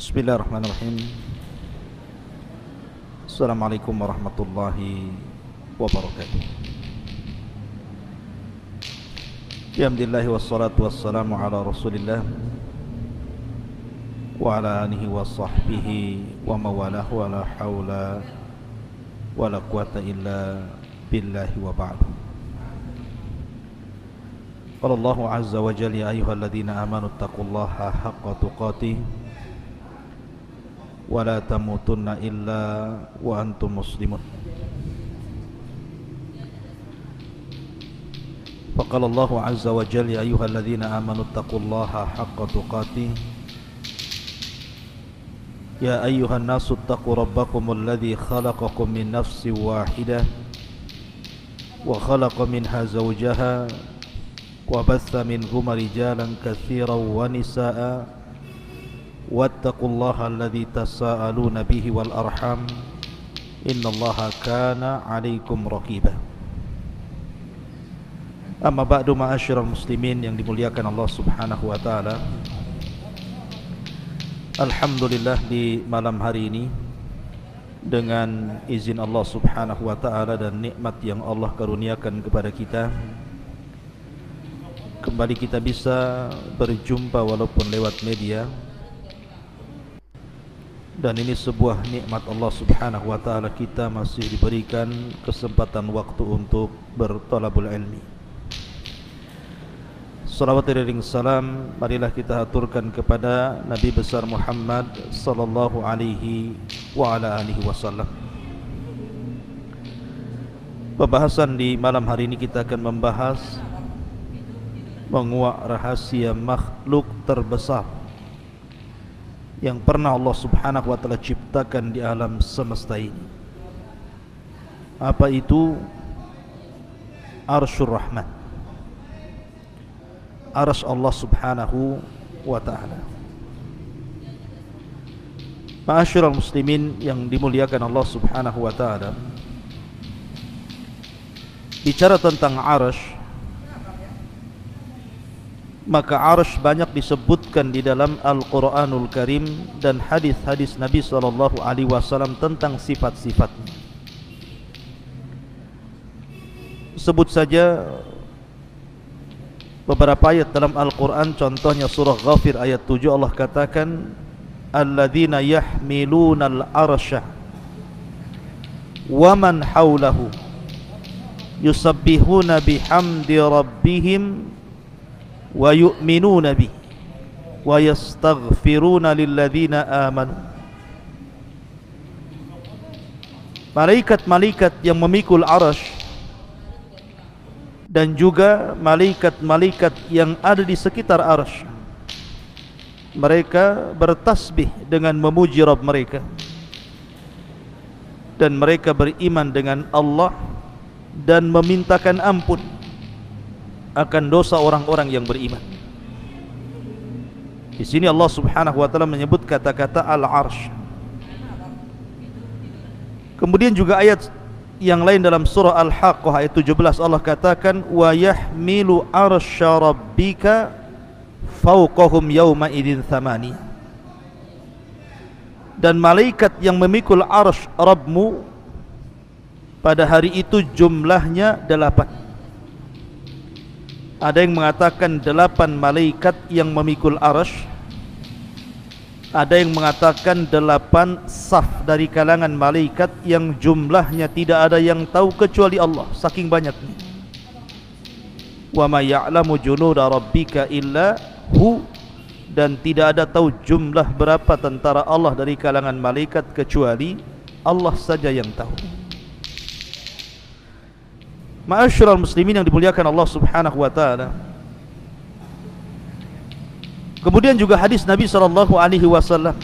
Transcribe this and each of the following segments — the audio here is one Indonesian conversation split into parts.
Bismillahirrahmanirrahim. Assalamualaikum warahmatullahi wabarakatuh. Alhamdulillah wassalatu wassalamu ala Rasulillah wa ala alihi wa sahbihi wa mawalah wa la hawla wa la quwata illa billahi wa ba'du. Qala Allahu azza wa jalla ya ayyuhalladzina amanu taqullaha haqqa tuqatih wa la tamutunna illa wa antum muslimun. Faqala Allahu azza wa jalla ya ayyuhalladzina amanu taqullaha haqqa tuqatih ya ayyuhan nasu taqu rabbakumul ladzi khalaqakum min nafsin wahidah wa khalaqa minha zawjaha wa batha minhuma rijalan katsiran wa nisaa'a wattaqullaha alladzi tasaaluna bihi wal arham innallaha kana 'alaikum raqiba. Amma ba'du, ma'asyiral muslimin yang dimuliakan Allah Subhanahu wa taala. Alhamdulillah, di malam hari ini dengan izin Allah Subhanahu wa taala dan nikmat yang Allah karuniakan kepada kita, kembali kita bisa berjumpa walaupun lewat media. Dan ini sebuah nikmat Allah Subhanahu wa taala, kita masih diberikan kesempatan waktu untuk berthalabul ilmi. Salawat dan salam marilah kita aturkan kepada Nabi besar Muhammad sallallahu alaihi wa ala alihi wasallam. Pembahasan di malam hari ini kita akan membahas menguak rahasia makhluk terbesar yang pernah Allah Subhanahu wa taala ciptakan di alam semesta ini. Apa itu? Arsyur Rahman, arsy Allah Subhanahu wa taala. Ma'asyiral muslimin yang dimuliakan Allah Subhanahu wa taala, bicara tentang arsy, maka arsy banyak disebutkan di dalam Al-Quranul Karim dan hadis-hadis Nabi sallallahu alaihi wasallam tentang sifat-sifatnya. Sebut saja beberapa ayat dalam Al-Quran, contohnya surah Ghafir ayat 7, Allah katakan alladzina yahmilunal arsya wa man hawlahu yusabbihuna bihamdi rabbihim wa yu'minuna bi wa yastaghfiruna lilladzina amanu. Malaikat-malaikat yang memikul arsy dan juga malaikat-malaikat yang ada di sekitar arsy, mereka bertasbih dengan memuji Rabb mereka, dan mereka beriman dengan Allah dan memintakan ampun akan dosa orang-orang yang beriman. Di sini Allah Subhanahu wa taala menyebut kata-kata al-arsy. Kemudian juga ayat yang lain dalam surah Al-Haqqah ayat 17, Allah katakan wa yahmilu arsya rabbika fawqahum yawma idzin thamani. Dan malaikat yang memikul arsy Rabbmu pada hari itu jumlahnya 8. Ada yang mengatakan 8 malaikat yang memikul arsy, ada yang mengatakan 8 saf dari kalangan malaikat yang jumlahnya tidak ada yang tahu kecuali Allah, saking banyaknya. Wa ma ya'lamu junuda rabbika illa hu, dan tidak ada tahu jumlah berapa tentara Allah dari kalangan malaikat kecuali Allah saja yang tahu. Ma'asyiral muslimin yang dimuliakan Allah Subhanahu wa taala. Kemudian juga hadis Nabi sallallahu alaihi wasallam.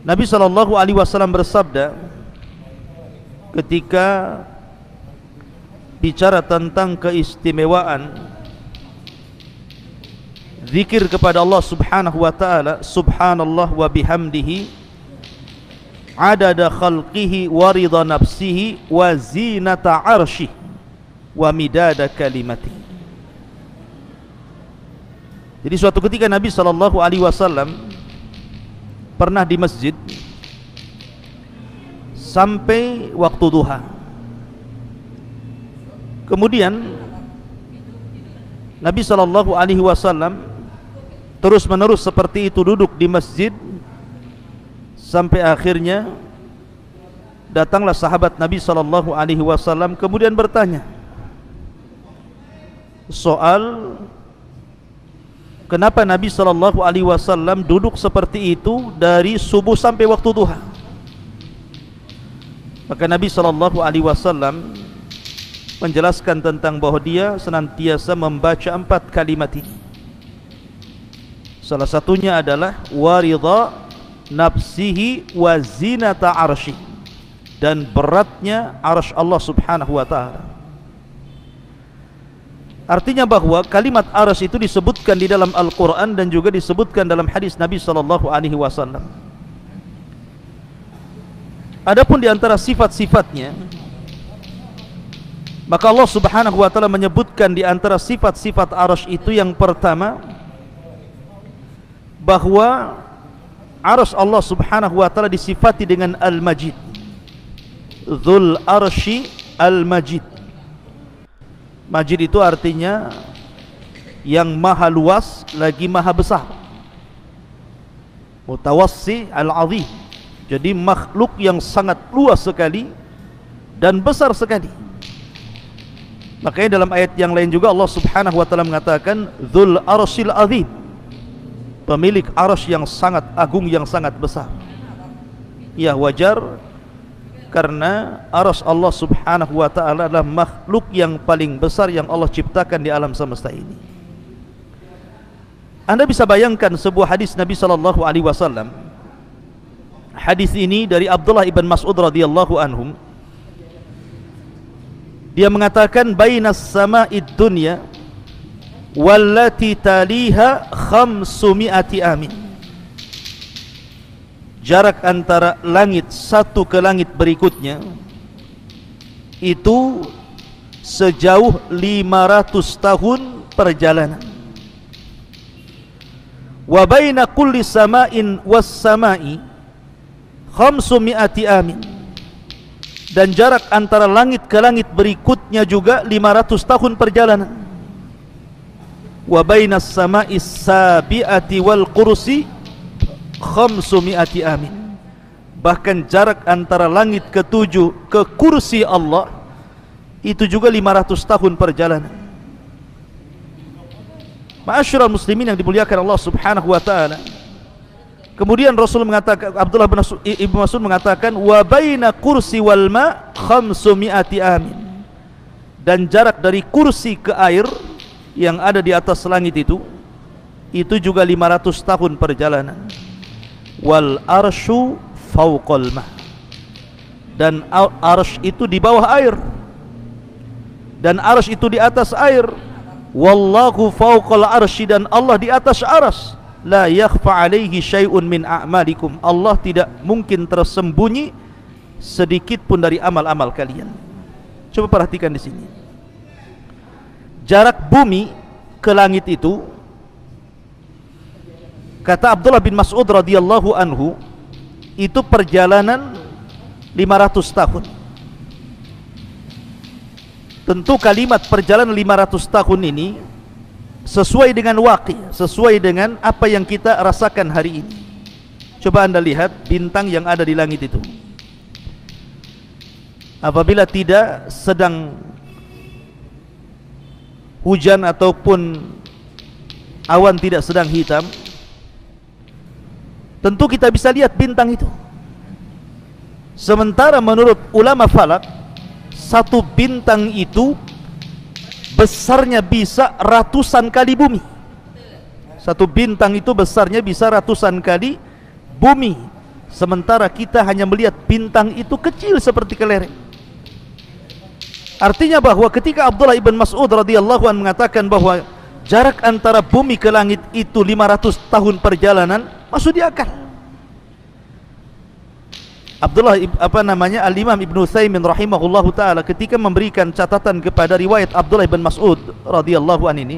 Nabi sallallahu alaihi wasallam bersabda ketika bicara tentang keistimewaan zikir kepada Allah Subhanahu wa taala, subhanallah wa bihamdihi adada khalqihi wa ridha nafsihi wa zinata arsyih wa midada kalimatihi. Jadi suatu ketika Nabi SAW pernah di masjid sampai waktu duha. Kemudian Nabi SAW terus menerus seperti itu duduk di masjid sampai akhirnya datanglah sahabat Nabi SAW kemudian bertanya soal kenapa Nabi SAW duduk seperti itu dari subuh sampai waktu duha. Maka Nabi SAW menjelaskan tentang bahwa dia senantiasa membaca 4 kalimat ini. Salah satunya adalah waridha nafsihi wa zinata arsy, dan beratnya arsy Allah Subhanahu wa taala. Artinya bahwa kalimat arsy itu disebutkan di dalam Al-Qur'an dan juga disebutkan dalam hadis Nabi SAW. Adapun di antara sifat-sifatnya, maka Allah Subhanahu wa taala menyebutkan di antara sifat-sifat arsy itu yang pertama bahwa arsy Allah Subhanahu wa taala disifati dengan Al-Majid. Dzul arsy Al-Majid. Majid itu artinya yang maha luas lagi maha besar. Mutawassi al-azim. Jadi makhluk yang sangat luas sekali dan besar sekali. Makanya dalam ayat yang lain juga Allah Subhanahu wa taala mengatakan dzul arsyil azim, pemilik arsy yang sangat agung, yang sangat besar. Ya, wajar karena arsy Allah Subhanahu wa taala adalah makhluk yang paling besar yang Allah ciptakan di alam semesta ini. Anda bisa bayangkan sebuah hadis Nabi SAW. Hadis ini dari Abdullah ibn Mas'ud radhiyallahu anhum. Dia mengatakan bainas sama'id dunya wallati taliha 500 amin. Jarak antara langit satu ke langit berikutnya itu sejauh 500 tahun perjalanan. Wa baina kulli sama'in was sama'i 500 amin. Dan jarak antara langit ke langit berikutnya juga 500 tahun perjalanan. Wa bainas sama'is sabi'ati wal kursi 500 amin. Bahkan jarak antara langit ke-7 ke kursi Allah itu juga 500 tahun perjalanan. Ma'asyiral muslimin yang dimuliakan Allah Subhanahu wa taala. Kemudian Rasul mengatakan, Abdullah bin Ibnu Mas'ud mengatakan wa baina kursi wal ma 500 amin. Dan jarak dari kursi ke air yang ada di atas langit itu juga 500 tahun perjalanan. Wal arsyu fawqal ma, dan arsy itu di bawah air, dan arsy itu di atas air. Wallahu fawqal arsy, dan Allah di atas arsy. La yakhfa alaihi syai'un min a'malikum, Allah tidak mungkin tersembunyi sedikit pun dari amal-amal kalian. Coba perhatikan di sini. Jarak bumi ke langit itu, kata Abdullah bin Mas'ud radhiyallahu anhu, itu perjalanan 500 tahun. Tentu kalimat perjalanan 500 tahun ini sesuai dengan waqi', sesuai dengan apa yang kita rasakan hari ini. Coba Anda lihat bintang yang ada di langit itu. Apabila tidak sedang hujan ataupun awan tidak sedang hitam, tentu kita bisa lihat bintang itu. Sementara menurut ulama falak, satu bintang itu besarnya bisa ratusan kali bumi. Satu bintang itu besarnya bisa ratusan kali bumi. Sementara kita hanya melihat bintang itu kecil seperti kelereng. Artinya bahwa ketika Abdullah ibn Mas'ud radhiyallahu anhu mengatakan bahwa jarak antara bumi ke langit itu 500 tahun perjalanan, masuk di akal. Al-Imam Ibnu Utsaimin rahimahullahu taala ketika memberikan catatan kepada riwayat Abdullah bin Mas'ud radhiyallahu an ini,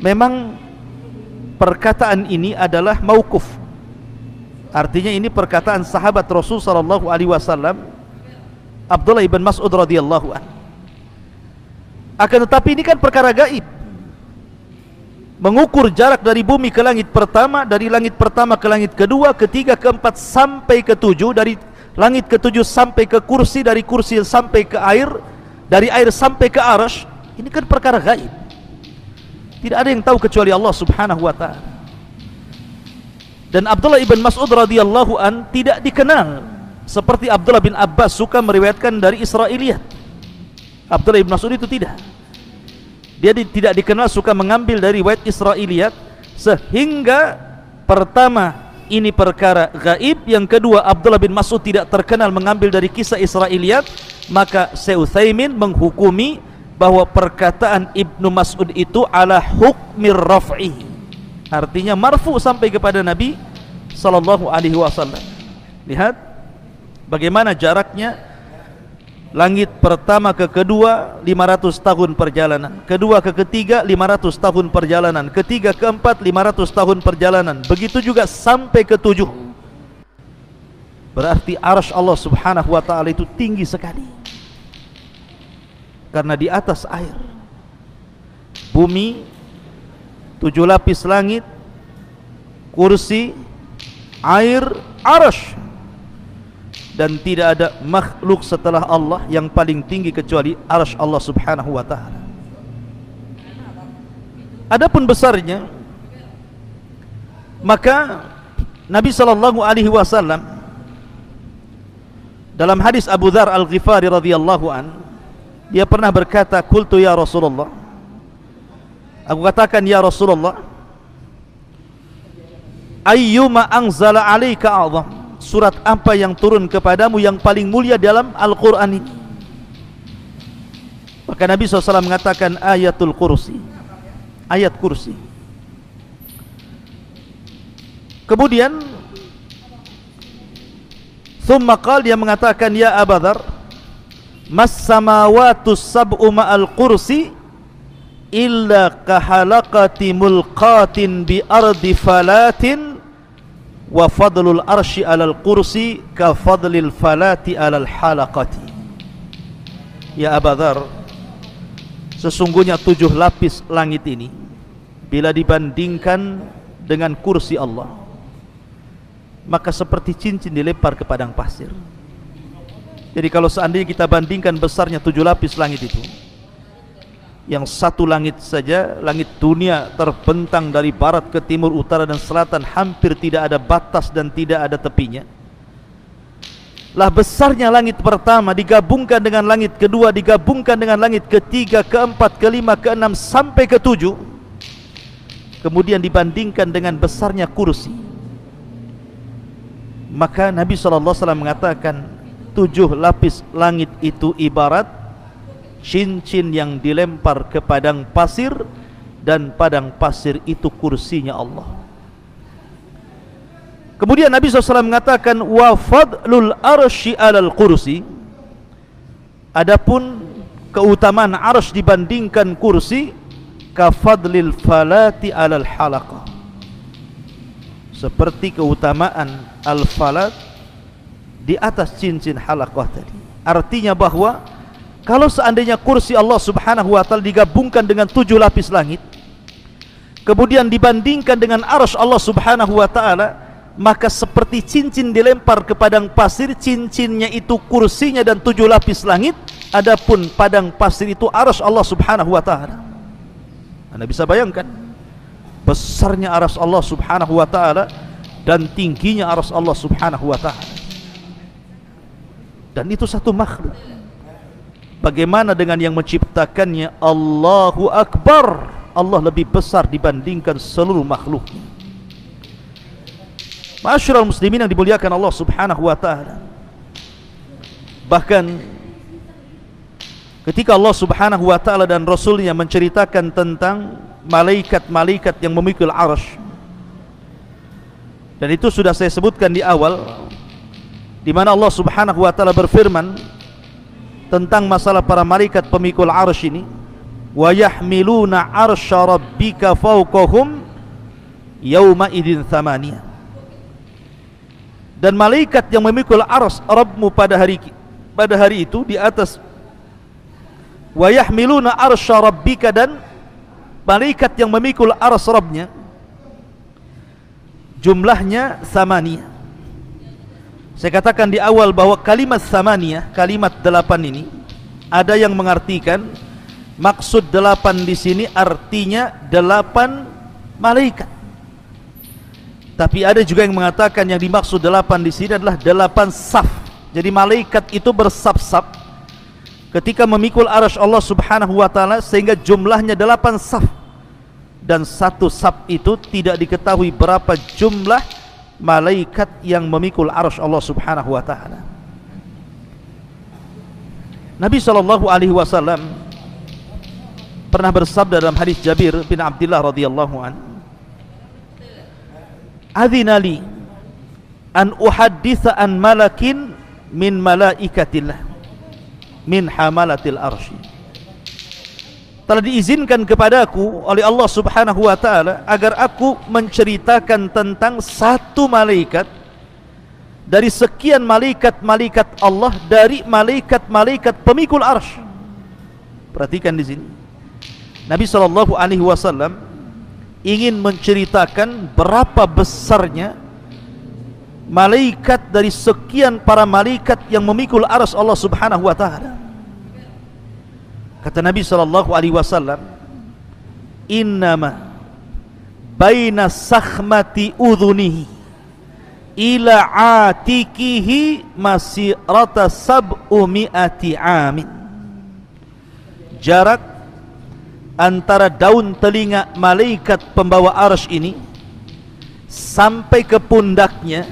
memang perkataan ini adalah mauquf. Artinya ini perkataan sahabat Rasul sallallahu alaihi wasallam, Abdullah ibn Mas'ud radhiyallahu anhu. Akan tetapi ini kan perkara gaib. Mengukur jarak dari bumi ke langit pertama, dari langit pertama ke langit kedua, ketiga, keempat sampai ketujuh, dari langit ketujuh sampai ke kursi, dari kursi sampai ke air, dari air sampai ke arasy. Ini kan perkara gaib. Tidak ada yang tahu kecuali Allah Subhanahu wa taala. Dan Abdullah ibn Mas'ud radhiyallahu an tidak dikenal seperti Abdullah bin Abbas suka meriwayatkan dari Israiliyat. Abdullah ibn Mas'ud itu tidak. Dia tidak dikenal suka mengambil dari riwayat Israiliyat, sehingga pertama ini perkara gaib, yang kedua Abdullah bin Mas'ud tidak terkenal mengambil dari kisah Israiliyat, maka Syekh Utsaimin menghukumi bahwa perkataan Ibnu Mas'ud itu ala hukmir raf'i, artinya marfu sampai kepada Nabi sallallahu alaihi wasallam. Lihat bagaimana jaraknya langit pertama ke kedua 500 tahun perjalanan, kedua ke ketiga 500 tahun perjalanan, ketiga ke empat 500 tahun perjalanan, begitu juga sampai ke tujuh. Berarti arsy Allah Subhanahu wa taala itu tinggi sekali, karena di atas air, bumi, 7 lapis langit, kursi, air, arsy, dan tidak ada makhluk setelah Allah yang paling tinggi kecuali arsy Allah Subhanahu wa taala. Adapun besarnya, maka Nabi sallallahu alaihi wasallam dalam hadis Abu Dzar Al-Ghifari radhiyallahu an, dia pernah berkata, "Qultu ya Rasulullah." Aku katakan, "Ya Rasulullah, ayyuma anzala 'alaika a'zam?" Surat apa yang turun kepadamu yang paling mulia dalam Al-Quran ini? Maka Nabi SAW mengatakan ayatul kursi, ayat kursi. Kemudian thumma qal, dia mengatakan, ya Abu Dzar, mas samawatu sab'u ma'al kursi illa kahalaqati mulqatin bi ardi falatin wa fadlul arsy alal kursi ka fadlil falati alal halaqati. Ya Abu Dzar, sesungguhnya 7 lapis langit ini bila dibandingkan dengan kursi Allah, maka seperti cincin dilempar ke padang pasir. Jadi kalau seandainya kita bandingkan besarnya 7 lapis langit itu, yang satu langit saja, langit dunia terbentang dari barat ke timur, utara dan selatan, hampir tidak ada batas dan tidak ada tepinya. Lah besarnya langit pertama digabungkan dengan langit kedua, digabungkan dengan langit ketiga, keempat, kelima, keenam sampai ketujuh, kemudian dibandingkan dengan besarnya kursi, maka Nabi SAW mengatakan 7 lapis langit itu ibarat cincin yang dilempar ke padang pasir, dan padang pasir itu kursinya Allah. Kemudian Nabi SAW mengatakan wa fadlul arsy alal kursi, adapun keutamaan arsy dibandingkan kursi, ka fadlil falati alal halaqah, seperti keutamaan al-falat di atas cincin halaqah tadi. Artinya bahwa kalau seandainya kursi Allah Subhanahu wa taala digabungkan dengan 7 lapis langit, kemudian dibandingkan dengan arsy Allah Subhanahu wa taala, maka seperti cincin dilempar ke padang pasir, cincinnya itu kursinya dan 7 lapis langit, adapun padang pasir itu arsy Allah Subhanahu wa taala. Anda bisa bayangkan besarnya arsy Allah Subhanahu wa taala dan tingginya arsy Allah Subhanahu wa taala. Dan itu satu makhluk. Bagaimana dengan yang menciptakannya? Allahu Akbar, Allah lebih besar dibandingkan seluruh makhluk. Ma'asyiral muslimin yang dimuliakan Allah Subhanahu wa taala, bahkan ketika Allah Subhanahu wa taala dan Rasulnya menceritakan tentang malaikat-malaikat yang memikul arsy, dan itu sudah saya sebutkan di awal, di mana Allah Subhanahu wa taala berfirman tentang masalah para malaikat pemikul arsy ini, wa yahmiluna arsya rabbika fawqahum yauma idzin thamaniyah. Dan malaikat yang memikul arsy Rabbmu pada hari itu di atas, wa yahmiluna arsya rabbika, dan malaikat yang memikul arsy Rabbnya jumlahnya samaniyah. Saya katakan di awal bahwa kalimat samaniyah, kalimat 8 ini, ada yang mengartikan maksud 8 di sini artinya 8 malaikat. Tapi ada juga yang mengatakan yang dimaksud 8 di sini adalah 8 saf. Jadi malaikat itu bersaf-saf ketika memikul arsy Allah Subhanahu wa taala, sehingga jumlahnya 8 saf. Dan satu saf itu tidak diketahui berapa jumlah malaikat yang memikul arsy Allah Subhanahu wa taala. Nabi sallallahu alaihi wasallam pernah bersabda dalam hadis Jabir bin Abdullah radhiyallahu anhu, "Adzina li an uhadditsa an malakin min malaikatillah min hamalatil arsy." Telah diizinkan kepadaku oleh Allah Subhanahu wa taala agar aku menceritakan tentang satu malaikat dari sekian malaikat-malaikat Allah, dari malaikat-malaikat pemikul arsy. Perhatikan di sini. Nabi sallallahu alaihi wasallam ingin menceritakan berapa besarnya malaikat dari sekian para malaikat yang memikul arsy Allah Subhanahu wa taala. Kata Nabi sallallahu alaihi wasallam, "Innama baina sakhmati udhunihi ila atikihi masirata sab'umi'ati amin." Jarak antara daun telinga malaikat pembawa arsy ini sampai ke pundaknya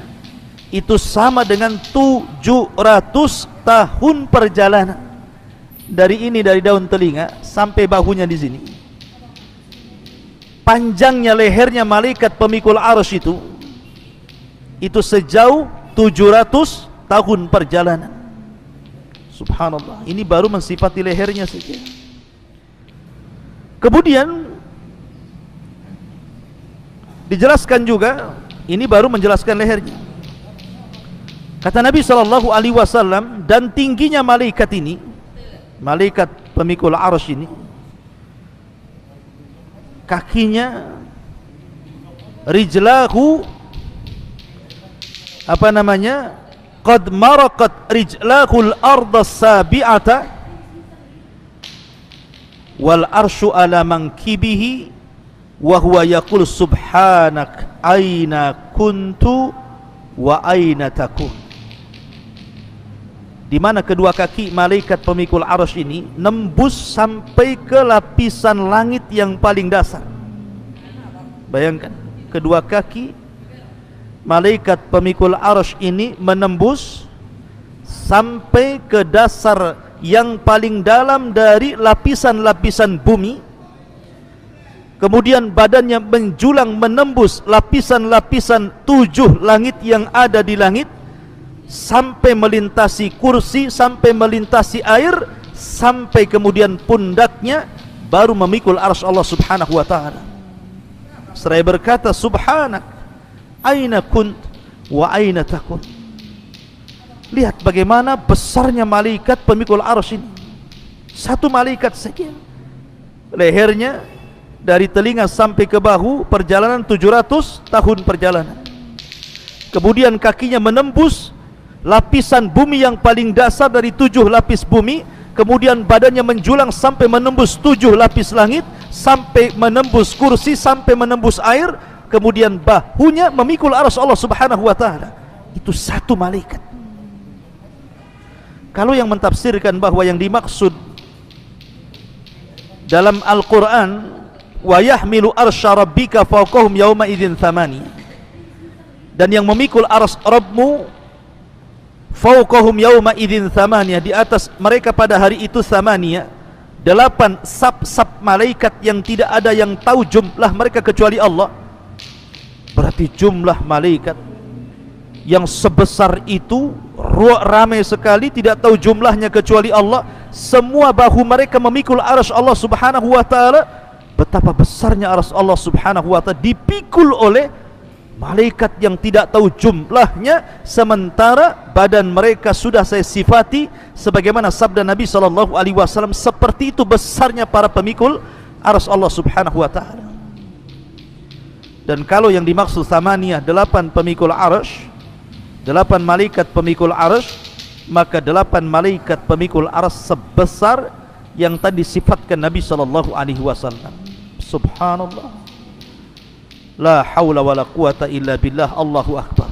itu sama dengan 700 tahun perjalanan. Dari daun telinga sampai bahunya di sini. Panjangnya lehernya malaikat pemikul arsy itu sejauh 700 tahun perjalanan. Subhanallah, ini baru mensifati lehernya saja. Kemudian dijelaskan juga, ini baru menjelaskan lehernya. Kata Nabi sallallahu alaihi wasallam, dan tingginya malaikat ini, malaikat pemikul arsy ini, kakinya, rijlahu, qad maraqat rijlahul arda sabi'ata wal arsyu ala mankibihi wa huwa yaqul subhanak aina kuntu wa aina takun. Di mana kedua kaki malaikat pemikul arsy ini nembus sampai ke lapisan langit yang paling dasar. Bayangkan, kedua kaki malaikat pemikul arsy ini menembus sampai ke dasar yang paling dalam dari lapisan-lapisan bumi. Kemudian badannya menjulang menembus lapisan-lapisan 7 langit yang ada di langit, sampai melintasi kursi, sampai melintasi air, sampai kemudian pundaknya baru memikul arsy Allah Subhanahu wa taala. Seraya berkata, subhanak aina kunt wa aina takun. Lihat bagaimana besarnya malaikat pemikul arsy ini. Satu malaikat saja, lehernya dari telinga sampai ke bahu, perjalanan 700 tahun perjalanan. Kemudian kakinya menembus lapisan bumi yang paling dasar dari 7 lapis bumi. Kemudian badannya menjulang sampai menembus 7 lapis langit, sampai menembus kursi, sampai menembus air. Kemudian bahunya memikul arsy Allah Subhanahu wa taala. Itu satu malaikat. Kalau yang mentafsirkan bahwa yang dimaksud dalam Al-Quran, wa yahmilu arsya rabbika fawqahum yawma idzin thamani, dan yang memikul arsy Rabbmu fawqahum yawma idzin thamaniyah, di atas mereka pada hari itu thamaniyah, 8 sab-sab malaikat yang tidak ada yang tahu jumlah mereka kecuali Allah. Berarti jumlah malaikat yang sebesar itu ramai sekali, tidak tahu jumlahnya kecuali Allah. Semua bahu mereka memikul arsy Allah Subhanahu wa taala betapa besarnya arsy Allah subhanahu wa ta'ala dipikul oleh malaikat yang tidak tahu jumlahnya, sementara badan mereka sudah saya sifati sebagaimana sabda Nabi SAW, seperti itu besarnya para pemikul arsy Allah subhanahu wa ta'ala. Dan kalau yang dimaksud thamaniyah 8 pemikul arsy, 8 malaikat pemikul arsy, maka 8 malaikat pemikul arsy sebesar yang tadi sifatkan Nabi SAW. Subhanallah, la haula wala quwata illa billah. Allahu akbar.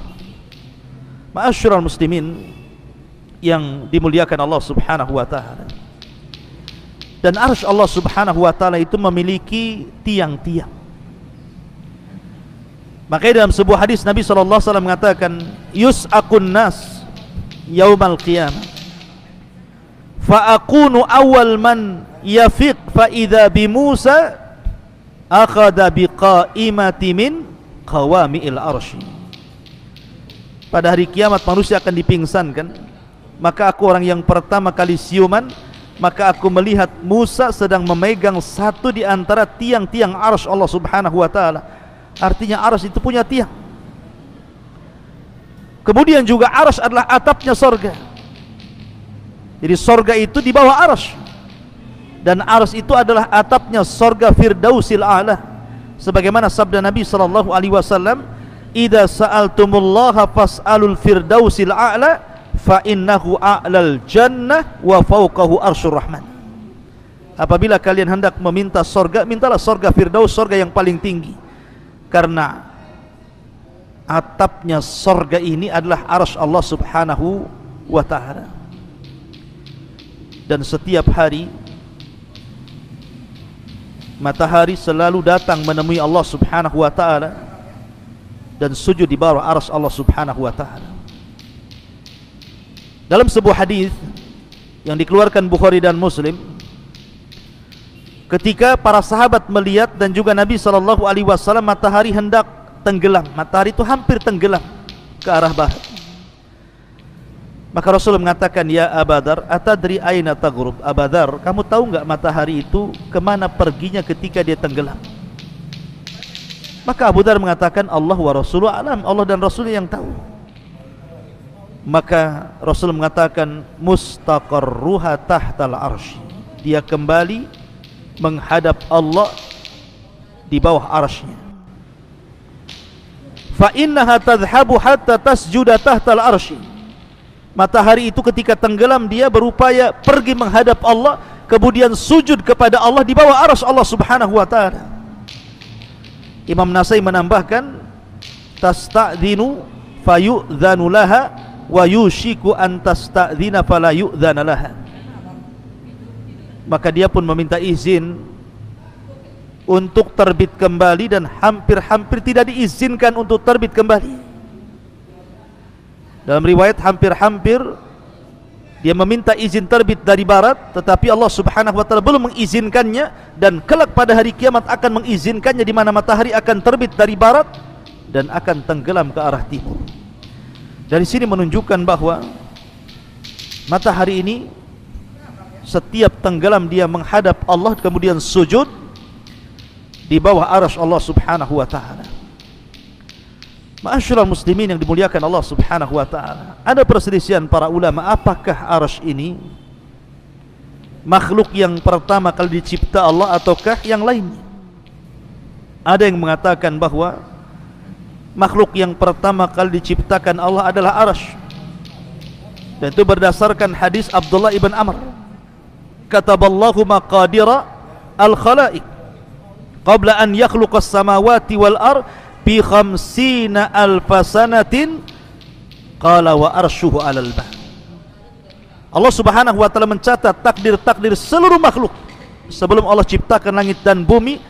Ma'asyiral muslimin yang dimuliakan Allah subhanahu wa ta'ala, dan arsy Allah subhanahu wa ta'ala itu memiliki tiang-tiang. Makanya dalam sebuah hadis Nabi SAW mengatakan, yus'akun nas yaumal qiyamah fa akunu awal man yafiq fa idza bi Musa akhadha biqaimati min qawami'il arsy. Pada hari kiamat manusia akan dipingsankan, maka aku orang yang pertama kali siuman, maka aku melihat Musa sedang memegang satu di antara tiang-tiang arsy Allah subhanahu wa ta'ala. Artinya arsy itu punya tiang. Kemudian juga arsy adalah atapnya sorga. Jadi sorga itu di bawah arsy, dan arsy itu adalah atapnya sorga Firdausil A'la, sebagaimana sabda Nabi SAW, idza sa'altumullaha fas'alul Firdausil A'la fa innahu a'lal jannah wa fawqahu arsyur rahman. Apabila kalian hendak meminta sorga, mintalah sorga Firdaus, sorga yang paling tinggi, karena atapnya sorga ini adalah arsy Allah subhanahu wa ta'ala. Dan setiap hari matahari selalu datang menemui Allah subhanahu wa ta'ala dan sujud di bawah arsy Allah subhanahu wa ta'ala. Dalam sebuah hadis yang dikeluarkan Bukhari dan Muslim, ketika para sahabat melihat dan juga Nabi SAW, matahari hendak tenggelam, matahari itu hampir tenggelam ke arah barat, maka Rasul mengatakan, ya Abadar, atadri aina taghrub? Abadar, kamu tahu enggak matahari itu kemana perginya ketika dia tenggelam? Maka Abu Dar mengatakan, Allah wa Rasuluhu alam, Allah dan Rasulnya yang tahu. Maka Rasul mengatakan, mustaqarruha tahtal arsy, dia kembali menghadap Allah di bawah arsy-Nya. Fa innaha tadhhabu hatta tasjuda tahtal arsy. Matahari itu ketika tenggelam dia berupaya pergi menghadap Allah, kemudian sujud kepada Allah di bawah arsy Allah subhanahu wa ta'ala. Imam Nasai menambahkan, tasta'dhinu fayu'dhanu laha wa yushiku an tasta'dhina fala yu'dhana laha. Maka dia pun meminta izin untuk terbit kembali, dan hampir-hampir tidak diizinkan untuk terbit kembali. Dalam riwayat hampir-hampir dia meminta izin terbit dari barat, tetapi Allah subhanahu wa ta'ala belum mengizinkannya, dan kelak pada hari kiamat akan mengizinkannya, di mana matahari akan terbit dari barat dan akan tenggelam ke arah timur. Dari sini menunjukkan bahwa matahari ini setiap tenggelam dia menghadap Allah, kemudian sujud di bawah arsy Allah subhanahu wa ta'ala. Ma'asyiral muslimin yang dimuliakan Allah subhanahu wa ta'ala, ada perselisihan para ulama, apakah arsy ini makhluk yang pertama kali dicipta Allah ataukah yang lainnya. Ada yang mengatakan bahwa makhluk yang pertama kali diciptakan Allah adalah arsy, dan itu berdasarkan hadis Abdullah ibn Amr, kataballahu maqadira al-khalaiq qabla an yakhluqas samawati wal ard bi 50 alfa sanatin qala wa arshuhu 'alal ma. Allah subhanahu wa ta'ala mencatat takdir-takdir seluruh makhluk sebelum Allah ciptakan langit dan bumi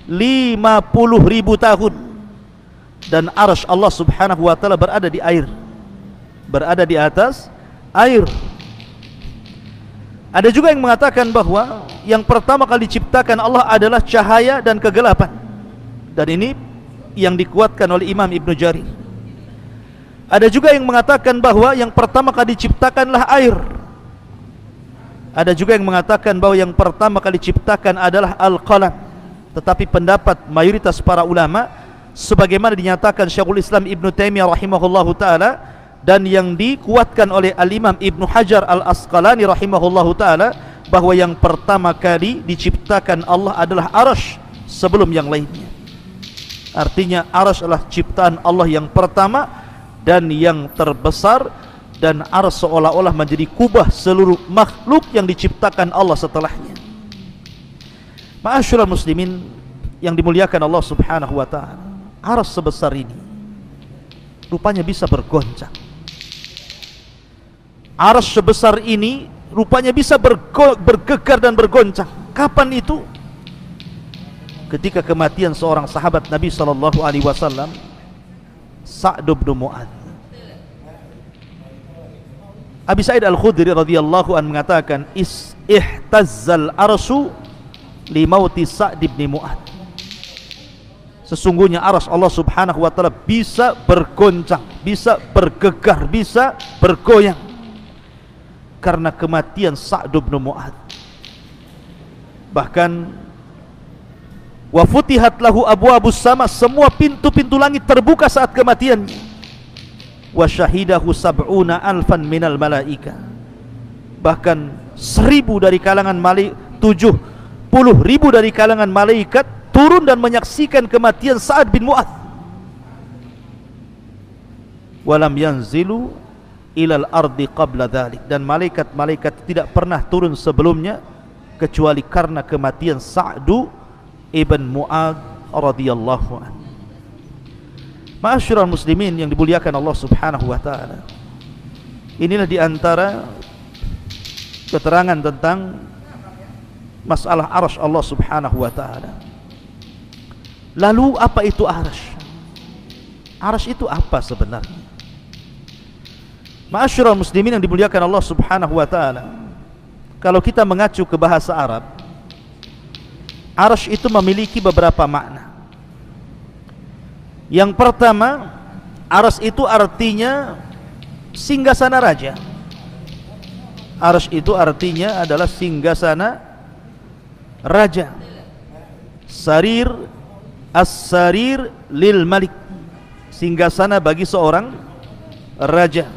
50.000 tahun, dan arsy Allah subhanahu wa ta'ala berada di air, berada di atas air. Ada juga yang mengatakan bahwa yang pertama kali diciptakan Allah adalah cahaya dan kegelapan, dan ini yang dikuatkan oleh Imam Ibnu Jarir. Ada juga yang mengatakan bahwa yang pertama kali diciptakanlah air. Ada juga yang mengatakan bahwa yang pertama kali diciptakan adalah al-qalam. tetapi pendapat mayoritas para ulama sebagaimana dinyatakan Syekhul Islam Ibn Taimiyah rahimahullahu taala dan yang dikuatkan oleh Al-Imam Ibn Hajar Al-Asqalani rahimahullahu taala, bahwa yang pertama kali diciptakan Allah adalah Arsy sebelum yang lainnya. Artinya Arsy adalah ciptaan Allah yang pertama dan yang terbesar, dan Arsy seolah-olah menjadi kubah seluruh makhluk yang diciptakan Allah setelahnya. Ma'asyiral muslimin yang dimuliakan Allah Subhanahu wa taala, Arsy sebesar ini rupanya bisa bergoncang. Arsy sebesar ini rupanya bisa bergegar dan bergoncang. Kapan itu? Ketika kematian seorang sahabat Nabi sallallahu alaihi wasallam, Sa'd bin Mu'adz. Abi Sa'id Al-Khudri radhiyallahu anhu mengatakan, ihtazzal arsyu li mauti Sa'd bin Mu'adz. Sesungguhnya arsy Allah Subhanahu wa taala bisa bergoncang, bisa bergegar, bisa bergoyang karena kematian Sa'd bin Mu'adz. Bahkan wa futihat lahu abwabus sama, semua pintu-pintu langit terbuka saat kematiannya. Wa syahidahu sab'una alfan minal malaika, bahkan 1000 dari kalangan malaikat, 70.000 dari kalangan malaikat turun dan menyaksikan kematian Sa'd bin Mu'adz. Walam yanzilu ilal ardi qabla dhalik, dan malaikat-malaikat tidak pernah turun sebelumnya kecuali karena kematian Sa'd ibn Mu'adz radhiyallahu anhu. Ma'asyiral muslimin yang dimuliakan Allah Subhanahu wa taala, inilah diantara keterangan tentang masalah arsy Allah Subhanahu wa taala. Lalu apa itu arsy? Arsy itu apa sebenarnya? Ma'asyiral muslimin yang dimuliakan Allah Subhanahu wa taala, kalau kita mengacu ke bahasa Arab, arsy itu memiliki beberapa makna. Yang pertama, arsy itu artinya singgasana raja. Arsy itu artinya adalah singgasana raja. Sarir, as-sarir lil malik, singgasana bagi seorang raja.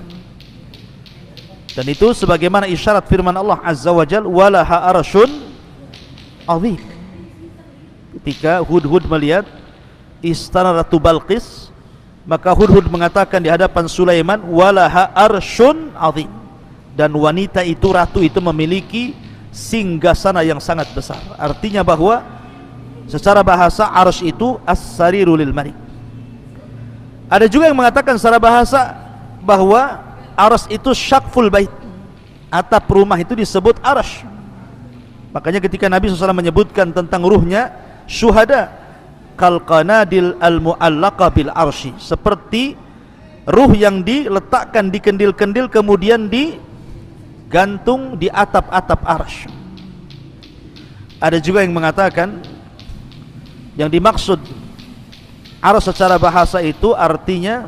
Dan itu sebagaimana isyarat firman Allah Azza wa Jalla, walaha arsyun azim. Ketika Hudhud melihat istana Ratu Balqis, maka Hudhud mengatakan di hadapan Sulaiman, walaha arsyun azim, dan wanita itu, ratu itu memiliki singgasana yang sangat besar. Artinya bahwa secara bahasa arsy itu as-sariru lil malik. Ada juga yang mengatakan secara bahasa bahwa arsy itu syaqful bait, atap rumah itu disebut arsy. Makanya ketika Nabi SAW menyebutkan tentang ruhnya syuhada, kal qanadil al mu'allaqa bil arsy, seperti ruh yang diletakkan di kendil-kendil kemudian digantung di atap-atap arsy. Ada juga yang mengatakan yang dimaksud arsy secara bahasa itu artinya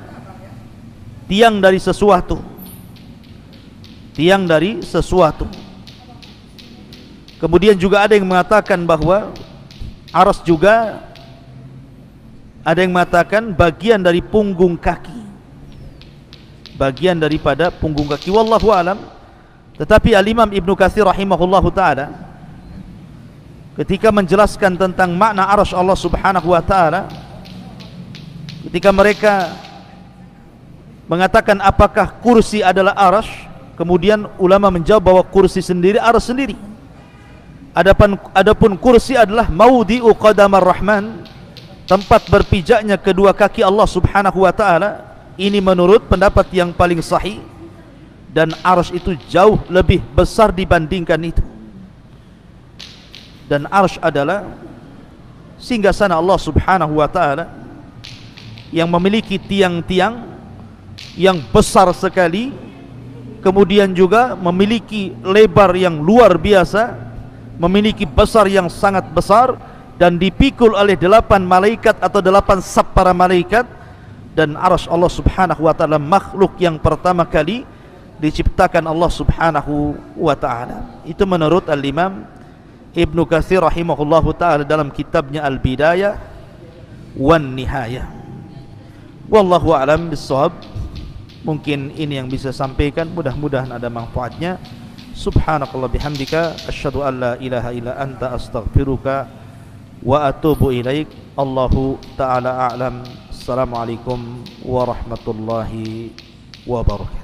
tiang dari sesuatu, tiang dari sesuatu. Kemudian juga ada yang mengatakan bahwa arsy juga, ada yang mengatakan bagian dari punggung kaki, bagian daripada punggung kaki, wallahu alam. Tetapi Al-Imam Ibnu Katsir rahimahullahu taala ketika menjelaskan tentang makna arsy Allah Subhanahu wa taala, ketika mereka mengatakan apakah kursi adalah arsy, kemudian ulama menjawab bahwa kursi sendiri arsy sendiri. Adapun kursi adalah maudhi'u qadamar rahman, tempat berpijaknya kedua kaki Allah Subhanahu wa taala. Ini menurut pendapat yang paling sahih, dan arsy itu jauh lebih besar dibandingkan itu. Dan arsy adalah singgasana Allah Subhanahu wa taala yang memiliki tiang-tiang yang besar sekali, kemudian juga memiliki lebar yang luar biasa, memiliki besar yang sangat besar, dan dipikul oleh 8 malaikat atau 8 saf para malaikat. Dan arsy Allah Subhanahu wa taala makhluk yang pertama kali diciptakan Allah Subhanahu wa taala. Itu menurut Al-Imam Ibnu Katsir rahimahullahu taala dalam kitabnya Al-Bidayah wan Nihayah. Wallahu a'lam bissawab. Mungkin ini yang bisa sampaikan, mudah-mudahan ada manfaatnya. Subhanakallah bihamdika asyhadu an la ilaha illa anta astaghfiruka wa atubu ilaik. Allahu taala a'lam. Assalamualaikum warahmatullahi wabarakatuh.